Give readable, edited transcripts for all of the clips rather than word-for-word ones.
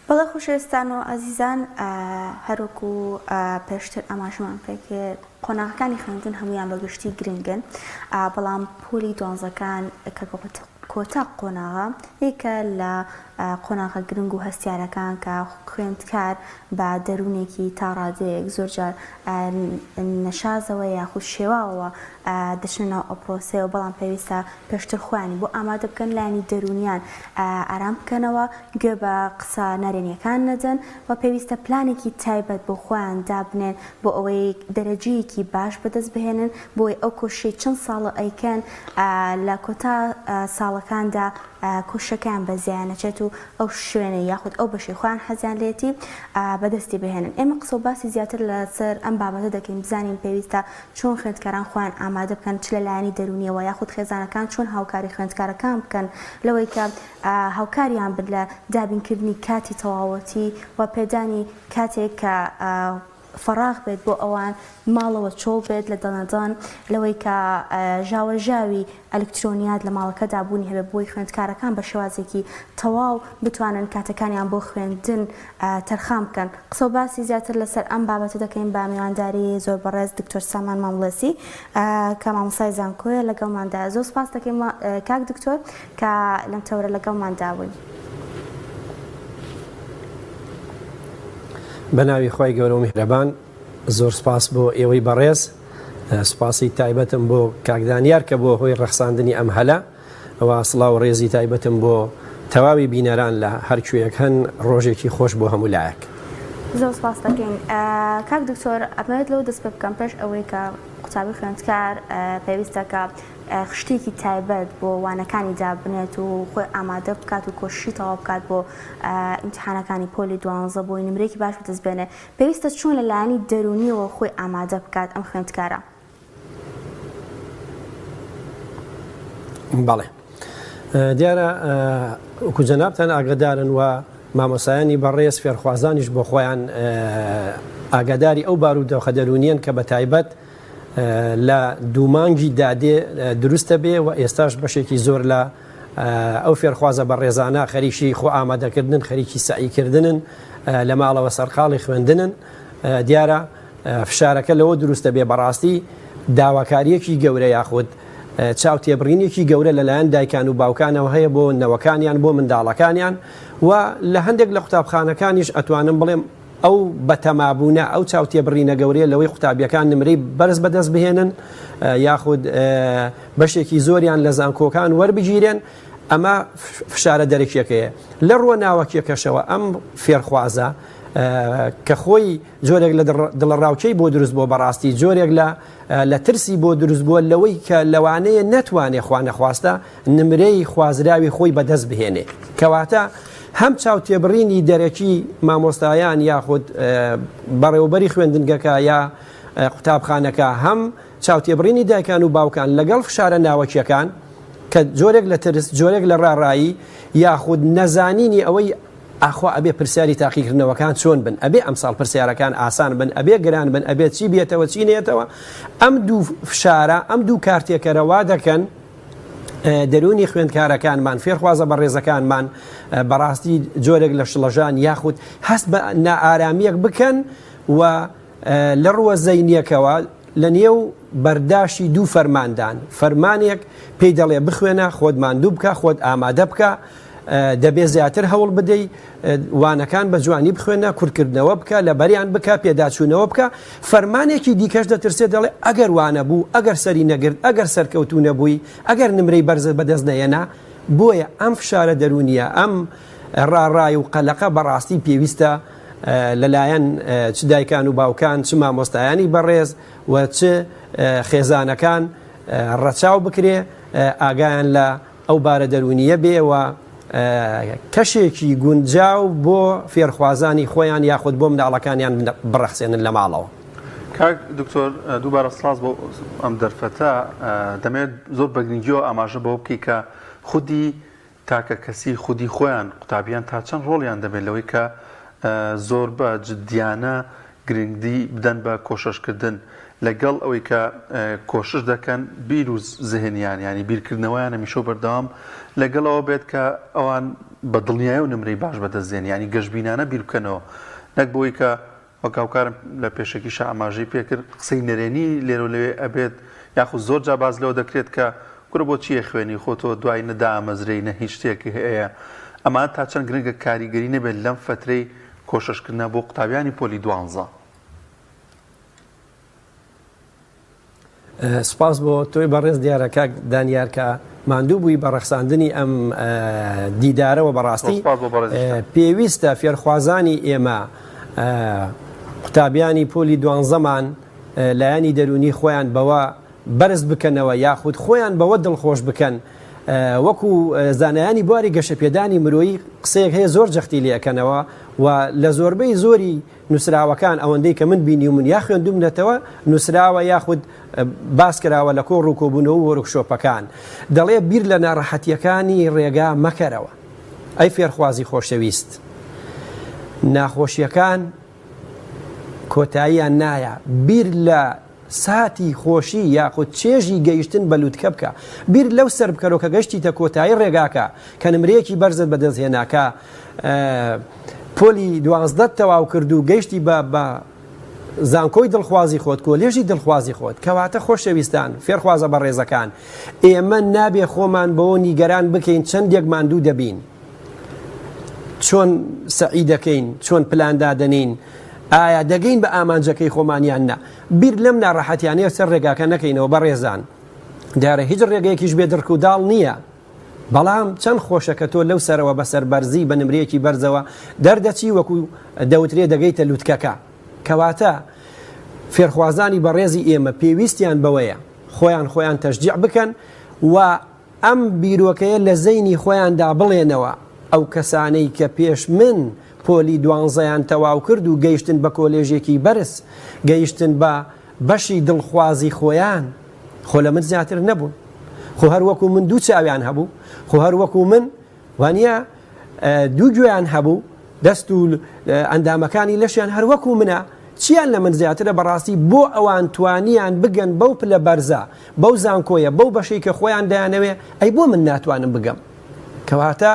بەڵێ خۆشەویستان و ئازیزان هەروەکو پێشتر ئاماژەمان پێکرد قۆناغەکانی خوێندن هەمویان بەگشتی گرنگن بەڵام پۆلی دۆنزەکان کە کۆتا قۆناغە یەکە لە قۆناغە گرنگ و هەستیارەکان کە خوێندکار بە دەروونێکی تا ڕادەیەک زۆرجار نەشازەوە یاخود شێواوە دەچنەوە ئەپرۆسێ و بەڵام پێویستە پێشتر خۆیانی بۆ ئامادە بکەن لایانی دەرونیان ئارام بکەنەوە گوێ بە قسە نارێنیەکان نەدەن و پێویستە پلانێکی تایبەت بۆ خۆیان دابنێن بۆ ئەوەی دەرەجەیەکی باش بەدەست بهێنن بۆی ئەو کۆشەی چەند ساڵە ئەیکەن لە کۆتا ساڵەکاندا کۆشەکان بە زیانەچێت و ئەو شوێنە یاخود ئەو بەشی خۆیان حەزیان لێتی بەدەستی بهێنن. ئێمە قسە و باسی زیاتر لەسەر ئەم بابەتە دەکەین بزانین پێویستە چۆن خوێندکاران خۆیان ئامادە بکەن چ لە لایەنی دەرونیەوە یاخود خێزانەکان چۆن هاوکاری خوێندکارەکان بکەن لەوەی کە هاوکاریان بن لە دابینکردنی کاتی تەواوەتی و پێدانی کاتێک کە فراغ بێت بۆ ئەوان ماڵەوە چۆڵ بێت لە دەنەدان لەوەی کە ژاوەژاوی ئەلکترۆنیات لە ماڵەکەدا بوونی هەبێت بۆی خوێندکارەکان بە شێوازێکی تەواو بتوانن کاتەکانیان بۆ خوێندن تەرخام بکەن. قسە و باسی زیاتر لەسەر ئەم بابەتە دەکەین بە میوانداری زۆر بەڕێز دکتۆر سامان مامڵەسی کە مامۆستای زانکۆیە لەگەڵماندا. زۆر سپاس دەکەین کاک دکتۆر کە لەم تەورە لەگەڵماندا بووین. بەناوی خۆی گەورە و میهرەبان زۆر سپاس بۆ ئێوەی بەڕێز سپاسی تایبەتم بۆ کاکدانیار کە بۆ هۆی ڕەخساندنی ئەم هەلە ئەوە سڵاو ڕێزی تایبەتم بۆ تەواوی بینەران لە هەرکوێک هەن ڕۆژێکی خۆش بۆ هەموو لایەک. زۆر سپاس دەکەین کاک دکتۆر ئەمەوێت لەوە دەست پێ بکەم پێش ئەوەی کە قوتابی خوێندکار پێویستە کە خشتێکی تایبەت بۆ وانەکانی دابنێت و خۆی ئامادە بکات و کۆشی تەواو بکات بۆ ئیمتحانەکانی پۆلی 12 بۆی نمرێکی باش بەدەست بێنێ پێویستە چۆن لە لایەنی دەرونیەوە خۆی ئامادە بکات ئەم خوێندکارە؟ بەڵێ دیارە وەکو جەنابتان ئاگادارن و مامۆسایانی بەڕێز فێرخوازانیش بۆ خۆیان ئاگاداری ئەو بارودۆخە دەرونیەن کە بە تایبەت لە دوومانگی دادێ دروستە بێ و ئێستاش بەشێکی زۆر لە ئەو فێرخوازە بە ڕێزانە خەریکی خۆ ئامادەکردن خەریکی سعیکردنن لە ماڵەوە سەرقاڵی خوێندنن دیارە فشارەکە لەوە دروستە بێ بەڕاستی داواکاریەکی گەورە یاخود چاوتێبڕینێکی گەورە لەلایەن دایکان و باوکانەوە هەیە بۆ نەوەکانیان بۆ منداڵەکانیان و لە هەندێک لە قوتابخانەکانیش ئەتوانم بڵێم ئەو بەتەمابوونە ئەو چاوتێبڕینە گەورەیە لەوەی قوتابیەکان نمرەی بەرز بەدەست بهێنن یاخود بەشێکی زۆریان لە زانکۆکان وەربگیرێن ئەمە فشارە دەرەکیەکەیە لە ڕووە ناوەکیەکەشەوە ئەم فێرخوازە کە خۆی جۆرێک لە دڵڕاوچەی بۆ دروست بۆ بەڕاستی جۆرێک لە ترسی بۆ دروست بووە لەوەی کە لەوانەیە نەتوانێ خوا نەخواستە نمرەی خوازراوی خۆی بەدەست بهێنێ کەواتە هەم چاوتێبڕینی دەرەکی مامۆستایان یاخود بەڕێوەبەری خوێندنگەکە یا قوتابخانەکە هەم چاوتێبڕینی دایکان و باوکان لەگەڵ فشارە ناوەکیەکان کە جۆرێک لە ترس جۆرێک لە ڕاڕایی یاخود نەزانینی ئەوەی ئاخوا ئەبێ پرسیاری تاقیکردنەوەکان چۆن بن ئەبێ ئەمساڵ پرسیارەکان ئاسان بن ئەبێ گران بن ئەبێ چی بێتەوە چی نێتەوە ئەم دوو فشارە ئەم دوو کارتێکەرەوا دەکەن دەرونی خوێندکارەکانمان فێرخوازە بە ڕێزەکانمان بەڕاستی جۆرێک لە شڵەژان یاخود هەست بە نائارامیەک بکەن و لە ڕووە زەینیەکەوە لە نێو بەرداشی دوو فەرماندان فەرمانێک پێی دەڵێ بخوێنە خۆت ماندوو بکە خۆت ئامادە بکە دەبێ زیاتر هەوڵ بدەی وانەکان بە جوانی بخوێنە کورتکردنەوە بکە لە بەریان بکە پێداچوونەوە بکە فەرمانێکی دیکەش دەترسێ دەڵێ ئەگەر وانە بوو ئەگەر سەری نەگرت ئەگەر سەرکەوتوو نەبووی ئەگەر نمرەی بەرزت بەدەست نەیەنا بۆیە ئەم فشارە دەرونیە ئەم ڕاڕای و قەلەقە بەڕاستی پێویستە لەلایەن چ دایکان و باوکان چ مامۆستایانی بەڕێز و چ خێزانەکان ڕەچاو بکرێ ئاگایان لە ئەو بارە دەرونیە بێەوە کەشێکی گونجاو بۆ فێرخوازانی خۆیان یاخود بۆ منداڵەکانیان بڕەخسێنن لە ماڵەوە. کاک دکتۆر دووبارە سڵاس بۆ ئەم دەرفەتە دەمێت زۆر بەگرنگیەوە ئاماژە بۆ بکەی کە خودی تاکە کەسی خودی خۆیان قوتابیان تا چەند ڕۆڵیان دەبێت لەوەی کە زۆر بە جدیانە گرنگی بدەن بە کۆششکردن لەگەڵ ئەوەی کە کۆشش دەکەن بیر و زهێنیان ینی بیرکردنەوەیان هەمیشە بەردەوام لەگەڵەوە بێت کە ئەوان بە دڵنیایی و نمرەی باش بەدەستێن ینی گەشتبینانە بیر بکەنەوە نەک بۆی کە وەکاوکارم لە پێشەکیشە ئاماژەی پێکرد قسەی نەرێنی لێرە لەوێ ئەبێت یاخود زۆر جا باز لەوە دەکرێت کە کورە بۆ چیە خوێنی خۆتۆ دوای نەدا ئامەزرەی نە هیچ شتێکی هەیە ئەمان تا چەند گرنگە کاریگەری نەبێت لەم فترەی کۆششکردنە بۆ قوتابیانی پۆلی 12. سپاس بۆ تۆی بەڕێز دیارە کاک دانیار کە ماندوو بووی بە ڕەخساندنی ئەم دیدارەوە بەڕاستی پێویستە فێرخوازانی ئێمە قوتابیانی پۆلی 12مان لایەنی دەرونی خۆیان بەوە بەرز بکەنەوە یاخود خۆیان بەوە دڵخۆش بکەن وەکو زانایانی بواری گەشەپێدانی مرۆیی قسەیەک هەیە زۆر جەختی لێەکەنەوە و لە زۆربەی زۆری نووسراوەکان ئەوەندەی کە من بینی و من یا خوێندومنێتەوە نووسراوە یاخود باس کراوە لە کۆڕ و کۆبوونەوە وەرکشۆپەکان دەڵێ بیر لە ناڕەحەتیەکانی ڕێگا مەکەرەوە. ئەی فێرخوازی خۆشەویست ناخۆشیەکان کۆتاییان نایە بیر لە ساتی خۆشی یاخود چێژی گەیشتن بە لووتکە بکە بیر لەو سەر بکەرەوە کە گەشتیتە کۆتایی ڕێگاکە کە نمرەیەکی بەرزت بەدەستهێناکە پۆلی 12 تەواو کرد و گەیشتی بە زانکۆی دڵخوازی خۆت کۆلێژی دڵخوازی خۆت کەواتە خۆشەویستان فێرخوازە بە ڕێزەکان ئێمە نابێ خۆمان بەوە نیگەران بکەین چەندێک ماندوو دەبین چۆن سەعی دەکەین چۆن پلاندادەنین ئایا دەگەین بە ئامانجەکەی خۆمانیان نا بیر لەم ناڕەحەتیانەیە سەر ڕێگاکە نەکەینەوە بە ڕێزان دیارە هیچ ڕێگەیەکیش بێ دڕک و داڵ نییە بەڵام چەند خۆشەکە تۆ لەو سەرەوە بەسەر بەرزی بە نمرەیەکی بەرزەوە دەردەچی وەکو دەوترێ دەگەیتە لووتکەکە کەواتە فێرخوازانی بەڕێزی ئێمە پێویستیان بەوەیە خۆیان تەشجیع بکەن و ئەم بیرۆکەیە لە زەینی خۆیاندا بڵێنەوە ئەو کەسانەی کە پێش من پۆلی 12یان تەواو کرد و گەیشتن بە کۆلێژێکی بەرز گەیشتن بە بەشی دڵخوازی خۆیان خۆ لە من زیاتر نەبوون خۆ هەروەکو من دوو چاویان هەبوو خۆ هەروەکو من وانە دوو گوێیان هەبوو دەست و ئەندامەکانی لەشیان هەروەکو منە چیان لە من زیاترە بەڕاستی بۆ ئەوان توانیان بگەن بەو پلە بەرزە بەو زانکۆیە بەو بەشەی کە خۆیان دایانەوێ ئەی بۆ من ناتوانم بگەم کەواتە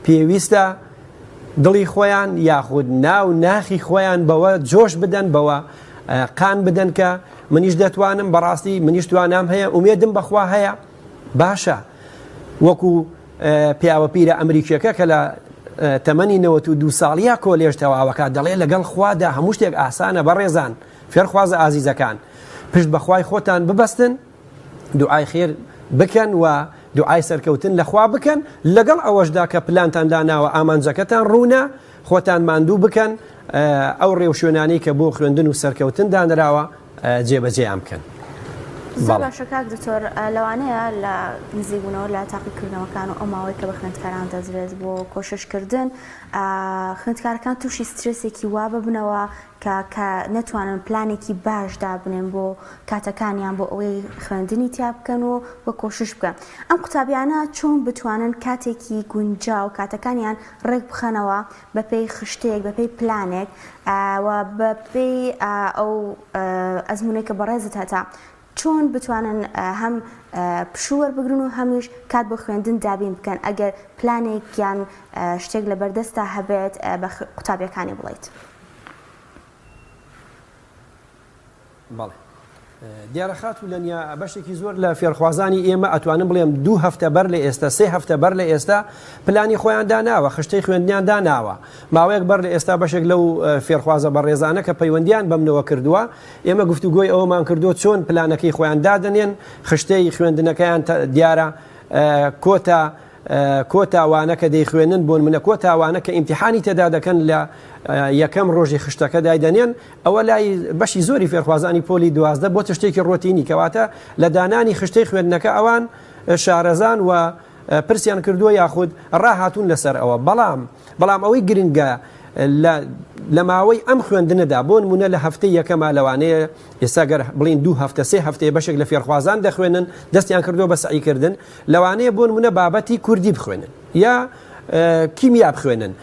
پێویستە دڵی خۆیان یاخود ناو ناخی خۆیان بەوە جۆش بدەن بەوە قان بدەن کە منیش دەتوانم بەڕاستی منیش توانام هەیە ئومێدم بەخوا هەیە باشە وەکو پیاوە پیرە ئەمریکیەکە کە لە تەمەنی 92 ساڵیا کۆلێژ تەواوەکە دەڵێ لەگەڵ خوادا هەموو شتێک ئاسانە بەڕێزان فێرخوازە ئازیزەکان پشت بەخوای خۆتان ببەستن دوعای خێر بکەن و دوعای سەرکەوتن لەخوا بکەن لەگەڵ ئەوەشدا کە پلانتان داناوە ئامانجەکەتان ڕوونە خۆتان ماندوو بکەن ئەو ڕێو شوێنانەی کە بۆ خوێندن و سەرکەوتن دانراوە جێبەجێیان بکەن. زۆر باشە کاک دکتۆر لەوانەیە لە نزیکبوونەوە لە تاقیکردنەوەکان و ئەو ماوەی کە بە خوێندکاران دەزرێت بۆ کۆششکردن خوێندکارەکان تووشی سترسێکی وا ببنەوە کە نەتوانن پلانێکی باش دابنێن بۆ کاتەکانیان بۆ ئەوەی خوێندنی تیا بکەن و بە کۆشش بکەن ئەم قوتابیانە چۆن بتوانن کاتێکی گونجاو کاتەکانیان ڕێک بخەنەوە بەپێی خشتێک بەپێی پلانێک و بەپێی ئەو ئەزمونێک کە بەڕێزت هەتا چۆن بتوانن هەم پشووە بگرن و هەمیش کات بۆ خوێندن دابین بکەن ئەگەر پلانێکیان شتێک لە بەردەستا هەبێت بە قوتابیەکانی بڵیت. بەڵێ دیارە خات و لەنیا بەشێکی زۆر لە فێرخوازانی ئێمە ئەتوانم بڵێم 2 هەفتە بەر لە ئێستا 3 هەفتە بەر لە ئێستا پلانی خۆیان داناوە خشتەی خوێندنیان داناوە ماوەیەک بەر لە ئێستا بەشێک لەو فێرخوازە بەڕێزانە کە پەیوەندیان بەمنەوە کردووە ئێمە گفتوگۆی ئەوەمان کردووە چۆن پلانەکەی خۆیان دادەنێن خشتەی خوێندنەکەیان دیارە کۆتاوانە کە دەیخوێنن بۆن منە کۆتاوانە کە ئیمتیحانی تێدا دەکەن لە یەکەم ڕۆژی خشتەکە دایدەنێن ئەوە لای بەشی زۆری فێرخوازانی پۆلی 12 بۆ شتێکی ڕۆتینی کەواتە لە دانانی خشتەی خوێندنەکە ئەوان شارەزان و پرسیان کردووە یاخود ڕاهاتون لەسەر ئەوە بەڵام ئەوەی گرنگە لە ماوەی ئەم خوێندنەدا بۆ نمونە لە هەفتەی یەکەما لەوانەیە ئێستا گەر بڵین 2 هەفتە 3 هەفتەیە بەشێک لە فێرخوازان دەخوێنن دەستیان کردووە بە سعیکردن لەوانەیە بۆ نمونە بابەتی کوردی بخوێنن یا کیمیا بخوێنن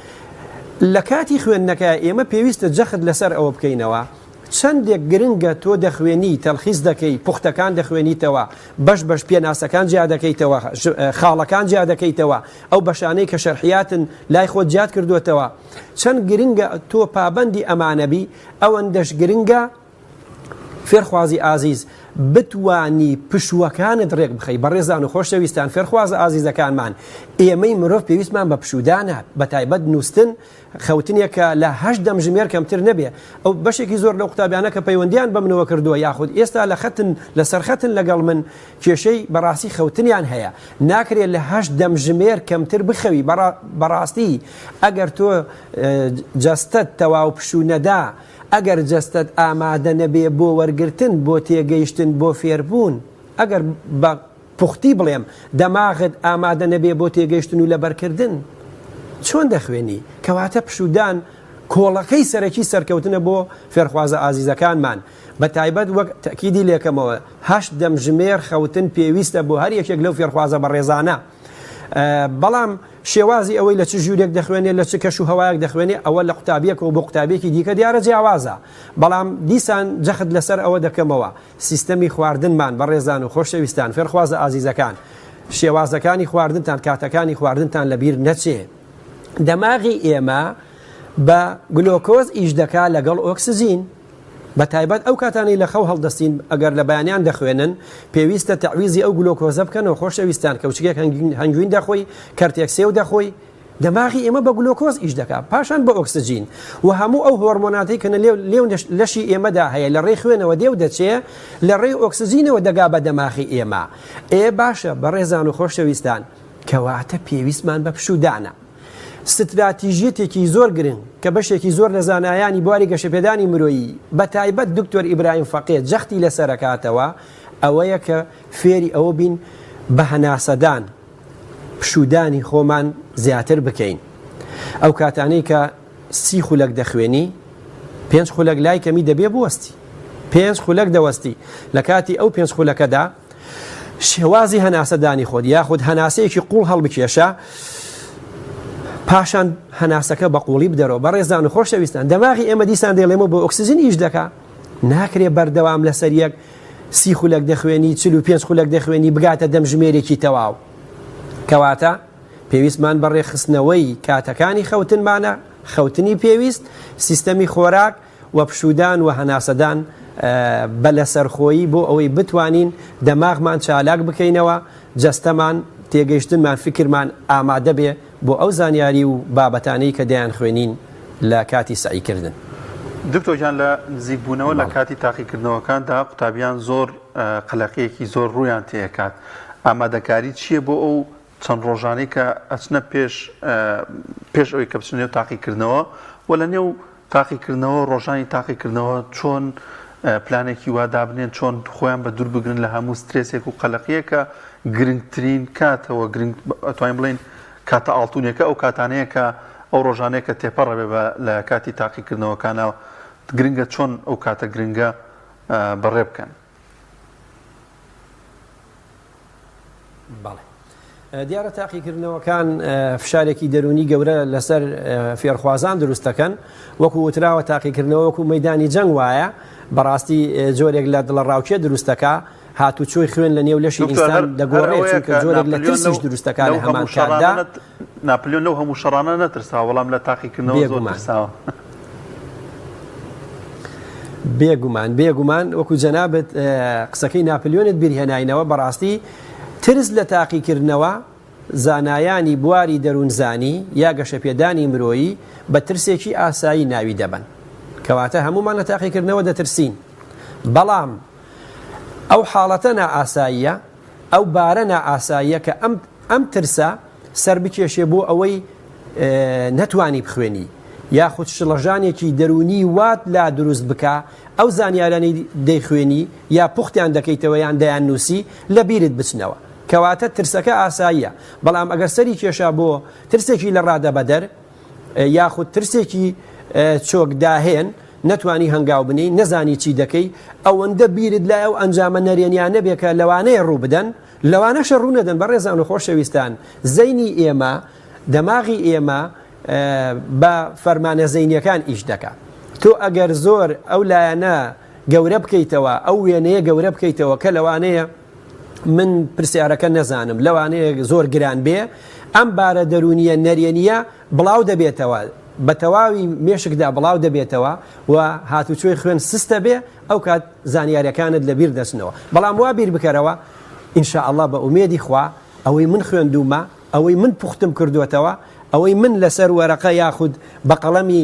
لە کاتی خوێندنەکە ئێمە پێویستە جەخت لەسەر ئەوە بکەینەوە چەندێک گرنگە تۆ دەخوێنی تەلخیز دەکەی پوختەکان دەخوێنیتەوە بەش پێناسەکان جیا دەکەیتەوە خاڵەکان جیا دەکەیتەوە ئەو بەشانەی کە شەرحیاتن لای خۆت جیات کردوێتەوە چەند گرنگە تۆ پابەندی ئەمانەبی ئەوەندەش گرنگە فێرخوازی ئازیز بتوانی پشووەکانت ڕێک بخەی بەڕێزان و خۆشەویستان فێرخوازە ئازیزەکانمان ئێمەی مرۆڤ پێویستمان بە پشودانە بە تایبەت نووسن خەوتنێکە لە 8 دەمژمێر کەمتر نەبێ ئەو بەشێکی زۆر لەو قوتابیانە کە پەیوەندیان بمنەوە کردووە یاخود ئێستا لەسەر خەتن لەگەڵ من کێشەی بەڕاستی خەوتنیان هەیە ناکرێت لە 8 دەمژمێر کەمتر بخەوی بەڕاستی ئەگەر تۆ جەستت تەواو پشوو نەدا ئەگەر جەستت ئامادە نەبێ بۆ وەرگرتن بۆ تێگەیشتن بۆ فێربوون ئەگەر بە پوختی بڵێم دەماغت ئامادە نەبێ بۆ تێگەیشتن و لەبەرکردن چۆن دەخوێنی کەواتە پشودان کۆڵەکەی سەرەکی سەرکەوتنە بۆ فێرخوازە ئازیزەکانمان بە تایبەت وەک تەکیدی لێکەمەوە 8 دەمژمێر خەوتن پێویستە بۆ هەر یەکێک لەو فێرخوازە بەڕێزانە بەڵام شێوازی ئەوەی لە چ ژوورێک دەخوێنێت لە چ کەش و هەوایەک دەخوێنێت ئەوە لە قوتابیەکەوە بۆ قوتابێکی دیکە دیارە جیاوازە بەڵام دیسان جەخت لەسەر ئەوە دەکەمەوە سیستەمی خواردنمان بەڕێزان و خۆشەویستان فێرخوازە ئازیزەکان شێوازەکانی خواردنتان کاتەکانی خواردنتان لەبیر نەچێ دەماغی ئێمە بە گلۆکۆز ئیش دەکا لەگەڵ ئۆکسزین بە تایبەت ئەو کاتانی لە خەو هەڵدەستین ئەگەر لە بەیانیان دەخوێنن پێویستە تەعویزی ئەو گلۆکۆزە بکەنەوە خۆشەویستان کەوچکێک هەنگوین دەخۆی کەرتێک سێو دەخۆی دەماغی ئێمە بە گلۆکۆز ئیش دەکا پاشان بە ئۆکسجین و هەموو ئەو هۆرمۆناتی کە لێو لەشی ئێمەدا هەیە لە ڕێی خوێنەوە دێو دەچێ لە ڕێی ئۆکسجینەوە دەگا بە دەماغی ئێمە باشە بەڕێزان و خۆشەویستان کەواتە پێویستمان بە پشودانە ستراتیژیەتێکی زۆر گرنگ کە بەشێکی زۆر لە زانایانی بواری گەشەپێدانی مرۆیی بە تایبەت دکتۆر ئیبراهیم فەقێ جەختی لەسەرەکاتەوە ئەوەیە کە فێری ئەوە بین بە هەناسەدان پشودانی خۆمان زیاتر بکەین ئەو کاتانەی کە 30 خولەک دەخوێنی 5 خولەک لای کەمی دەبێ بوەستی 5 خولەک دەوەستی لە کاتی ئەو 5 خولەکەدا شێوازی هەناسەدانی خۆت یاخود هەناسەیەکی قوڵ هەڵبکێشە پاشان هەناسەکە بە قوڵی بدەرەوە بەڕێزان و خۆشەویستان دەماغی ئێمە دیسان دێڵێمە بۆ ئۆکسجین ئیش دەکا ناکرێ بەردەوام لەسەر یەک 30 خولەک دەخوێنی 45 خولەک دەخوێنی بگاتە دەمژمێرێکی تەواو کەواتە پێویستمان بەڕێخستنەوەی کاتەکانی خەوتنمانە خەوتنی پێویست سیستەمی خۆراک و پشودان و هەناسەدان بە لەسەرخۆیی بۆ ئەوەی بتوانین دەماغمان چالاک بکەینەوە جەستەمان تێگەیشتنمان فکرمان ئامادە بێ بۆ ئەو زانیاری و بابەتانەی کە دەیان خوێنین لە کاتی سعیکردن دکتۆرجان لە نزیکبوونەوە لە کاتی تاقیکردنەوەکاندا قوتابیان زۆر قەلەقەیەکی زۆر ڕوویان تێکات ئامادەکاری چییە بۆ ئەو چەند ڕۆژانەی کە ئەچنە پێش ئەوەی کە بچنێ و تاقیکردنەوە و لە نێو تاقیکردنەوە ڕۆژانی تاقیکردنەوە چۆن پلانێکی وا دابنێن چۆن خۆیان بە دوور بگرن لە هەموو سترێسێک و قەلەقەیەکە گرنگترین کاتەوە گرنگ ئەتوانین بڵێن کاتە ئاڵتونێکە ئەو کاتانەیە کە ئەو ڕۆژانەیە کە تێپەڕەبێ لە کاتی تاقیکردنەوەکانە گرنگە چۆن ئەو کاتە گرنگە بەڕێ بکەن. بەڵێ دیارە تاقیکردنەوەکان فشارێکی دەرونی گەورە لەسەر فێرخوازان دروستەکەن وەکو وتراوە تاقیکردنەوە وەکو مەیدانی جەنگ وایە بەڕاستی جۆرێک لە دڵەڕاوچێ دروستەکە هاتوچۆی خوێن لە نێو لەشی ئینسان دەگۆڕێت چونکە جۆرێک لە ترسیش دروستەکان لە هەمان کاتدا ناپلیۆن لەو هەموو شەڕانە نەترساوە بەڵام لە تاقیکردنەوە زۆر ترساوە بێگومان وەکو جەنابەت قسەکەی ناپلیۆنت بیرهێناینەوە بەڕاستی ترس لە تاقیکردنەوە زانایانی بواری دەروونزانی یا گەشەپێدانی مرۆیی بە ترسێکی ئاسایی ناوی دەبن کەواتە هەمومان لە تاقیکردنەوە دەترسین بەڵام ئەو حاڵەتە نائاساییە ئەو بارە نائاساییە کە ئەم ترسە سەر بکێشێ بۆ ئەوەی نەتوانی بخوێنی یاخود شڵەژانێکی دەرونی وات لا دروست بکە ئەو زانیارانی دەیخوێنی یا پوختیان دەکەیتەوە یان دەیان نووسی لە بیرت بچنەوە کەواتە ترسەکە ئاساییە بەڵام ئەگەر سەری کێشا بۆ ترسێکی لە ڕادە بەدەر یاخود ترسێکی چۆک داهێن نەتوانی هەنگاو بنی نەزانی چی دەکەی ئەوەندە بیرت لای ئەو ئەنجامە نەرێنیان نەبێ کە لەوانەیە ڕوو بدەن لەوانەشە ڕوو نەدەن بەڕێزان و خۆشەویستان زەینی ئێمە دەماغی ئێمە بە فەرمانە زەینیەکان ئیش دەکات تۆ ئەگەر زۆر ئەو لایەنە گەورە بکەیتەوە ئەو وێنەیە گەورە بکەیتەوە کە لەوانەیە من پرسیارەکە نەزانم لەوانەیە زۆر گران بێ ئەم بارە دەرونیە نەرێنیە بڵاو دەبێتەوە بە تەواوی مێشکدا بڵاو دەبێتەوە و هاتوچۆی خوێن سستە بێ ئەو کات زانیاریەکانت لەبیر دەچنەوە بەڵام وا بیر بکەرەوە ئینشاءالله بە ئومێدی خوا ئەوەی من خوێندومە ئەوەی من پوختم کردوێتەوە ئەوەی من لەسەر وەرەقە یاخود بە قەڵەمی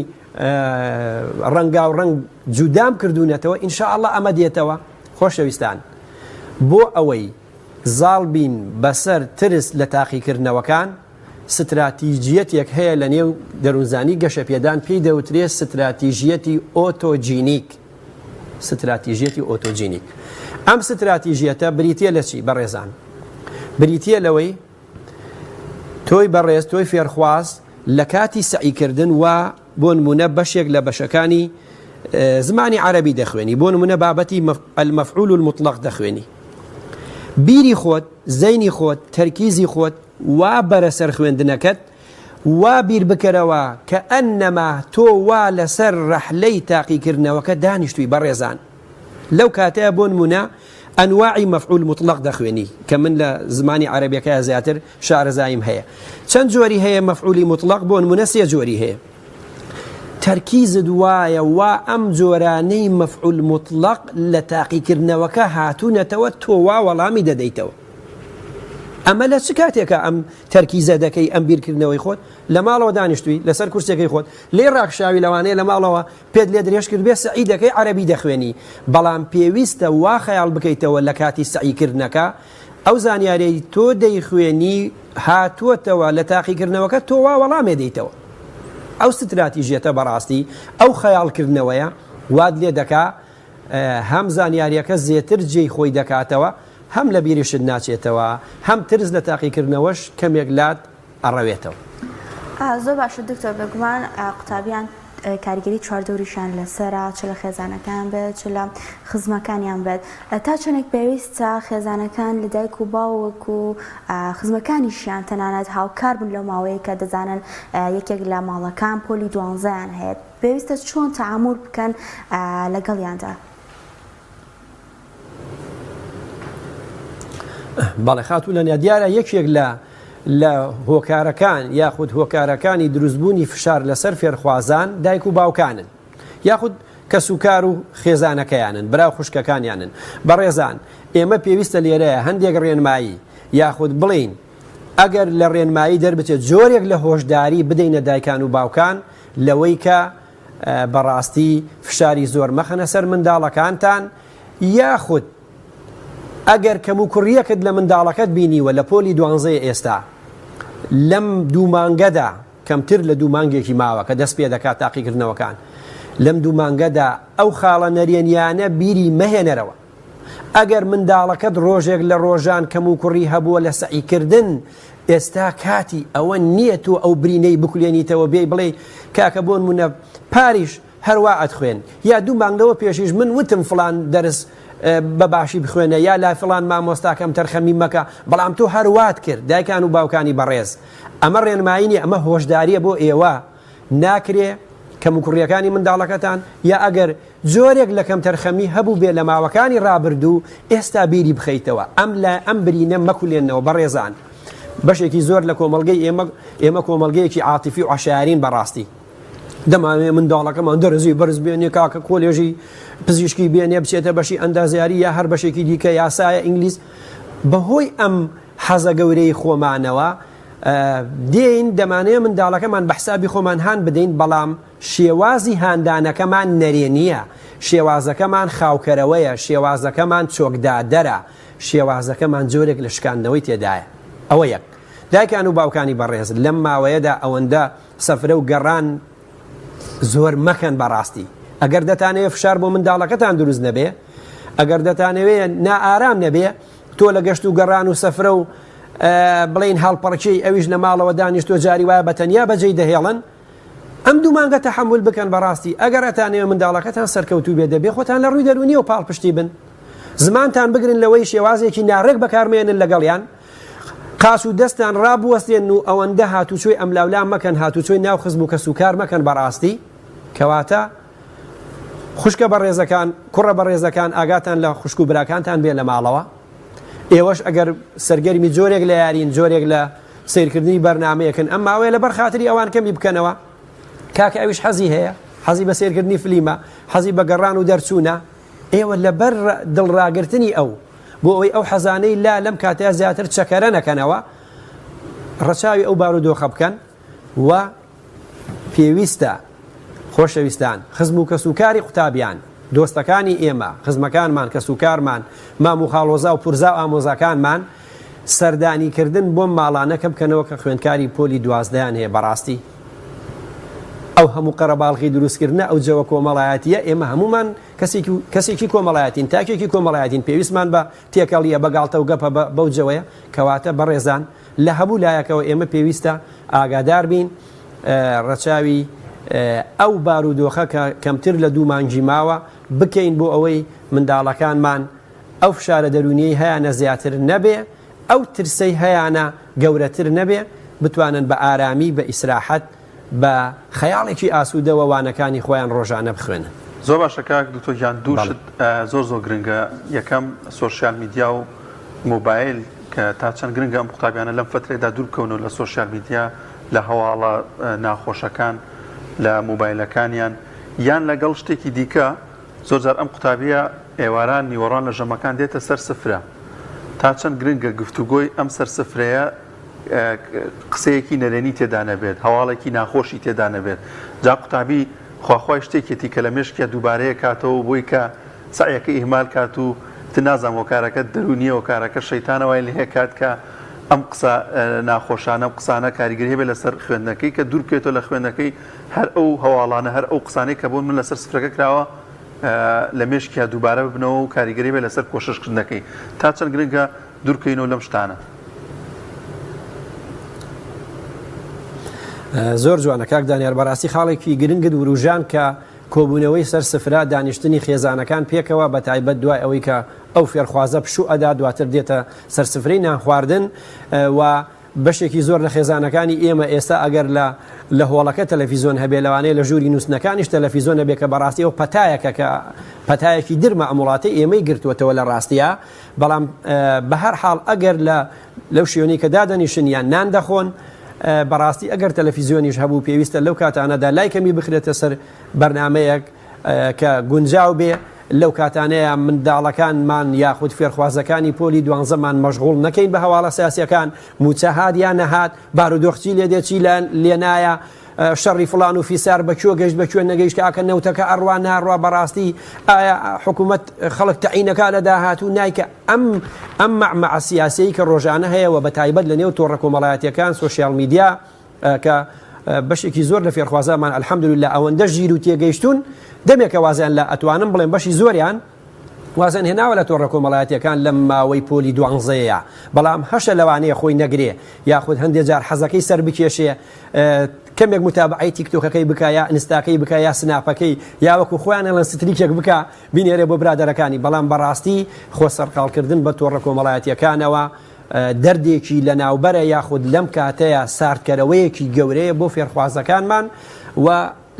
ڕەنگا و ڕەنگ جودام کردوونەتەوە ئینشاءالله ئەمە دێتەوە خۆشەویستان بۆ ئەوەی زاڵ بین بەسەر ترس لە تاقیکردنەوەکان ستراتیژیەتێک هەیە لە نێو دەروونزانی گەشەپێدان پێی دەوترێت ستراتیژیەتی ئۆتۆجینیک ستراتیژیەتی ئۆتۆجینیک ئەم ستراتیژیەتە بریتیە لە چی بەڕێزان بریتیە لەوەی تۆی بەڕێز تۆی فێرخواز لە کاتی سعیکردن و بۆ نمونە بەشێک لە بەشەکانی زمانی عەرەبی دەخوێنی بۆ نمونە بابەتی المەفعول المطلق دەخوێنی بیری خۆت زەینی خۆت تەرکیزی خۆت وا بەرەسەر خوێندنەکەت وا بیر بکەرەوە کە ئەنەما تۆ وا لەسەر ڕەحلەی تاقیکردنەوەکە دانیشتووی بەڕێزان لەو کاتەیە بۆ نمونە ئەنواعی مەفعول مطلق دەخوێنی کە من لە زمانی عەرەبیەکە زیاتر شارەزایم هەیە چەند جۆری هەیە مەفعولی مطلق بۆ نمونە 3 جۆری هەیە تەرکیزت وایە وا ئەم جۆرانەی مەفعول مطلق لە تاقیکردنەوەکە هاتوونەتەوە تۆ وا وەڵامی دەدەیتەوە ئەمە لە چ کاتێکە ئەم تەرکیزە دەکەی ئەم بیرکردنەوەی خۆت لە ماڵەوە دانیشتووی لەسەر کورسێکی خۆت لێ ڕاکشاوی لەوانەیە لە ماڵەوە پێت لێ درێژ کرد بێ سعی دەکەی عەرەبی دەخوێنی بەڵام پێویستە وا خەیاڵ بکەیتەوە لە کاتی سعیکردنەکە ئەو زانیارەی تۆ دەیخوێنی هاتووەتەوە لە تاقیکردنەوەکە تۆ وا وەڵامێ دەیتەوە ئەو ستراتیژیەتە بەڕاستی ئەو خەیاڵکردنەوەیە واد لێ دەکا هەم زانیاریەکە زێتر جێی خۆی دەکاتەوە هەم لە بیریشت ناچێتەوە هەم ترس لە تاقیکردنەوەش کەمێک لات ئەڕەوێتەوە زۆر باشە دکتۆر بەگومان قوتابیان کاریگەری چواردەوریشان لەسەرە چ لە خێزانەکان بێت چ لە خزمەکانیان بێت تا چەندێک پێویستە خێزانەکان لە دایک و باوک و خزمەکانیشیان تەنانەت هاوکار بن لەو ماوەیە کە دەزانن یەکێک لە ماڵەکان پۆلی 12یان هەیە پێویستە چۆن تەعامل بکەن لەگەڵیاندا بەڵێ خاتوو لە دیارە یەکێک لە هۆکارەکان یاخود هۆکارەکانی دروستبوونی فشار لەسەر فێرخوازان دایک و باوکانن یاخود کەسوکار و خێزانەکەیانن براو خوشکەکانیانن بەڕێزان ئێمە پێویستە لێرەیە هەندێک ڕێنمایی یاخود بڵین ئەگەر لە ڕێنمایی دەربچێت جۆرێک لە هۆشداری بدەینە دایکان و باوکان لەوەی کە بەڕاستی فشاری زۆر مەخەنە سەر منداڵەکانتان یاخود ئەگەر کەم و کوڕیەکت لە منداڵەکەت بینیوە لە پۆلی 12 ئێستا لەم دوو مانگەدا کەمتر لە دوو مانگێکی ماوە کە دەست پێ دەکات تاقیکردنەوەکان لەم دوو مانگەدا ئەو خاڵە نەرێنیانە بیری مەهێنەرەوە ئەگەر منداڵەکەت ڕۆژێک لە ڕۆژان کەم و کوڕی هەبووە لە سعیکردن ئێستا کاتی ئەوە نییە تۆ ئەو برینەی بکولێنیتەوە بێ بڵێ کاکە بۆ نمونە پاریش هەروە ئەتخوێن یا دوو مانگەوە پێشیش من وتم فڵان دەرس بەباشی بخوێنە یا لا فڵان مامۆستاکەم تەرخەمی مەکە بەڵام تۆ هەروات کرد دایکان و باوکانی بەڕێز ئەمە ڕێنماینی ئەمە هۆشداریە بۆ ئێوە ناکرێ کەم و کوڕیەکانی منداڵەکەتان یا ئەگەر جۆرێک لە کەم تەرخەمی هەبوو بێ لە ماوەکانی ڕابردوو ئێستا بیری بخەیتەوە ئەم برینە مەکولێنەوە بەڕێزان بەشێکی زۆر لە کۆمەڵگەی ئێمە کۆمەڵگەیەکی عاتیفی و عەشارین بەڕاستی دەمانێ منداڵەکەمان دەرزی بەرز بێنێ کاکە کۆلێژی پزیشکی بێنێ بچێتە بەشی ئەندازیاری یا هەر بەشێکی دیکە یاسایە ئینگلیز بەهۆی ئەم حەزە گەورەی خۆمانەوە دێین دەمانەیە منداڵەکەمان بە حسابی خۆمان هان بدەین بەڵام شێوازی هاندانەکەمان نەرێنیە شێوازەکەمان خاوکەرەوەیە شێوازەکەمان چۆکدادەرە شێوازەکەمان جۆرێک لە شکاندنەوەی تێدایە ئەوە یەک دایکان و باوکانی بەڕێز لەم ماوەیەدا ئەوەندە سەفرە و گەڕان زۆر مەکەن بەڕاستی ئەگەر دەتانەوێت فشار بۆ منداڵەکەتان دروست نەبێ ئەگەر دەتانەوێت نائارام نەبێ تۆ لە گەشت و گەڕان و سەفرە و بڵین هەڵپەڕکەی ئەویش لە ماڵەوە دانیشتۆ جاری وایە بەتەنیا بەجێی دەهێڵن ئەم دوو مانگە تەحمل بکەن بەڕاستی ئەگەر ئەتانەوێت منداڵەکەتان سەرکەوتوو بێ دەبێ خۆتان لە ڕووی دەرونی و پاڵپشتی بن زمانتان بگرن لەوەی شێوازێکی ناڕێک بەکارمێنن لەگەڵیان قاس و دەستان ڕابوەستێن و ئەوەندە هاتوچۆی ئەم لاولام مەکەن هاتوچۆی ناو خزم و کەسوکار مەکەن بەڕاستی کەواتە خوشکە بەڕێزەکان کوڕە بەڕێزەکان ئاگاتان لە خوشک و براکانتان بێ لە ماڵەوە ئێوەش ئەگەر سەرگەرمی جۆرێک لە یارین جۆرێک لە سیرکردنی بەرنمەیەکن ئەم ماوەیە لەبەر خاتری ئەوان کەمی بکەنەوە کاکە ئەویش حەزی هەیە حەزی بە سیرکردنی فلیمە حەزی بە گەڕان و دەرچوونە ئێوە لەبەر دڵڕاگرتنی ئەو بۆ ئەوەی ئەو حەزانەی لا لەم کاتەیە زیاتر چەکەرە نەکەنەوە ڕەچاوی ئەو بارودۆخە بکەن و پێویستە خۆشەویستان خزم و کەسوکاری قوتابیان دۆستەکانی ئێمە خزمەکانمان کەسوکارمان مام و خاڵۆزا و پورزا و ئامۆزاکانمان سەردانیکردن بۆم ماڵانەکە بکەنەوە کە خوێندکاری پۆلی 12یان هەیە بەڕاستی ئەو هەموو قەرەباڵغی دروستکردنە ئەو جەوە کۆمەڵایەتیە ئێمە هەمومان کەسێکی کۆمەڵایەتین تاکێکی کۆمەڵایەتین پێویستمان بە تێکەڵیە بەگاڵتە و گەپە بەو جەوەیە کەواتە بەڕێزان لە هەموو لایەکەوە ئێمە پێویستە ئاگادار بین ڕەچاوی ئەو بارودۆخە کە کەمتر لە 2 مانگی ماوە بکەین بۆ ئەوەی منداڵەکانمان ئەو فشارە دەرونیی هەیەە زیاتر نەبێ ئەو ترسەی هەیەە گەورەتر نەبێ بتوانن بە ئارامی بە ئیسراحەت بە خەیاڵێکی ئاسوودەوە وانەکانی خۆیان ڕۆژانە بخوێنن. زۆر باشەکە دکتۆر گیان دووشت زۆر گرنگە یەکەم سۆشیال میدیا و مۆبایل کە تا چەند گرنگە ئەم قوتابیانە لەم فترێدا دوور بکەونەوە لە سۆشیال میدیا لە هەواڵە ناخۆشەکان لە مۆبایلەکانیان یان لەگەڵ شتێکی دیکە زۆرجار ئەم قوتابیە ئێواران نیوەڕان لە ژەمەکان دێتە سەر سفرە تا چەند گرنگە گفتوگۆی ئەم سەر سفرەیە قسەیەکی نەرێنی تێدا نەبێت هەواڵێکی ناخۆشی تێدا نەبێت جا قوتابی خواخوای شتێکێتی کە لە مێشکە دووبارەیە کاتەوە بۆی کە سعیەکە ئیهمال کات و نازانم وەکارەکە دەرونیە و کارەکە شەیتانەوەی لە هەیە کات کە ئەم قسە ناخۆشانە قسانە کاریگەری هەبێت لەسەر خوێندنەکەی کە دوور بکێتەوە لە خوێندنەکەی هەر ئەو هەواڵانە هەر ئەو قسانەی کە بۆن من لەسەر سفرەکە کراوە لە مێشکیا دووبارە ببنەوە و کاریگەری بێت لەسەر کۆششکردنەکەی تا چەند گرنگە دوورکەینەوە لەم شتانە. زۆر جوانە کاک دانیار بەڕاستی خاڵێکی گرنگت وروژان کە کۆبوونەوەی سەر سفرا دانیشتنی خێزانەکان پێکەوە بە تایبەت دوای ئەوەی کە ئەو فێرخوازە پشوو ئەدا دواتر دێتە سەرسفرەی نانخواردن و بەشێکی زۆر لە خێزانەکانی ئێمە ئێستا ئەگەر لە هۆڵەکە تەلەڤیزۆن هەبێ لەوانەیە لە ژووری نووسنەکانیش تەلەڤیزۆن هەبێ کە بەڕاستی ئەو پەتایەکە کە پەتایەکی درمە ئەموڵاتی ئێمەی گرتووەتەوە لە ڕاستیە بەڵام بە هەر حاڵ ئەگەر لەو شوێنەی کە دادەنیشتنیان نان دەخۆن بەڕاستی ئەگەر تەلەڤیزۆنیش هەبوو پێویستە لەو کاتانەدا لای کەمی بخرێتە سەر بەرنمەیەک کە گونجاو بێ لەو کاتانەیە منداڵەکانمان یاخود فێرخوازەکانی پۆلی 12مان مەشغوڵ نەکەین بە هەواڵە سیاسیەکان موچەهات یان نەهات بارودۆخچی لێدێکی لێنایە شەڕی فڵان و فیسار بەکوێ گەشت بەکوێ نەگەیشت کاکە نەوتەکە ئەڕوا ناڕوا بەڕاستی ئایا حکوومەت خەڵک تەعینەکە لە داهات و نایکە ئەم مەعمەع سیاسەی کە ڕۆژانە هەیەەوە بە تایبەت لە نێو تۆڕە کۆمەڵایەتیەکان سۆشیال میدیا کە بەشێکی زۆر لە فێرخوازامان ئەلحەمدولله ئەوەندە ژیر و تێگەیشتون دەمێکە وازیان لە ئەتوانم بڵێن بەشی زۆریان وازن هێناوە لە تۆڕە کۆمەڵایەتیەکان لەم ماوەی پۆلی 12ەیە بەڵام هەشە لەوانەیە خۆی نەگرێ یاخود هەندێک جار حەزەکەی سەر بکێشێ کەمێک متابعی تیکتۆکەکەی بکە یا ئینستاکەی بکە یا سناپەکەی یا وەکو خۆیانە لە ستریکێک بکە بینێرێ بۆ برادەرەکانی بەڵام بەڕاستی خۆ سەرقاڵکردن بە تۆڕە کۆمەڵایەتیەکانەوە دەردێکی لە ناوبەرە یاخود لەم کاتەیە ساردکەرەوەیەکی گەورەیە بۆ فێرخوازەکانمان و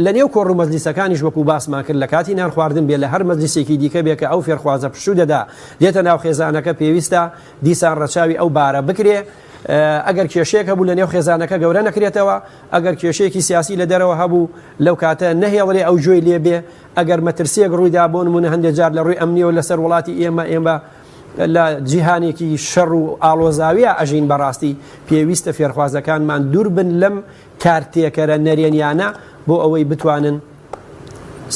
لە نێو کۆڕ و مەجلیسەکانیش وەکو باسمان کرد لە کاتی نان خواردن بێ لە هەر مەجلیسێکی دیکە بێ کە ئەو فێرخوازە پشوو دەدا دێتە ناو خێزانەکە پێویستە دیسان ڕەچاوی ئەو بارە بکرێ ئەگەر کێشەیەک هەبوو لە نێو خێزانەکە گەورە نەکرێتەوە ئەگەر کێشەیەکی سیاسی لە دەرەوە هەبوو لەو کاتە نەهێڵێ ئەو جۆی لێ بێ ئەگەر مەترسیەک ڕوویدا بۆ نمونە هەندێک جار لە ڕووی ئەمنیەوە لەسەر وڵاتی ئێمە لە جیهانێکی شەڕ و ئاڵۆزاویە ئەژین بەڕاستی پێویستە فێرخوازەکانمان دوور بن لەم کارتێکەرە نەرێنیانە بۆ ئەوەی بتوانن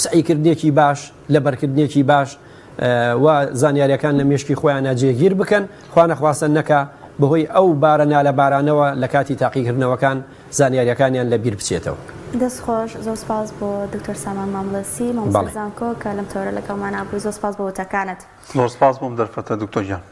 سعیکردنێکی باش لەبەرکردنێکی باش و زانیاریەکان لە مێشکی خۆیانە جێگیر بکەن خوا نەخواسن نەکە بەهۆی ئەو بارە نالە بارانەوە لە کاتی تاقیکردنەوەکان زانیاریەکانیان لەبیر بچێتەوە. دەستخۆش زۆر سپاس بۆ دکتۆر سامان ماملەسی مامۆستازانکۆ کە لەم تۆرە لەگەڵمان بووی زۆر سپاس بۆ وتەکانت. زۆر سپاس بۆم دەرفەتە دکتۆر گیان.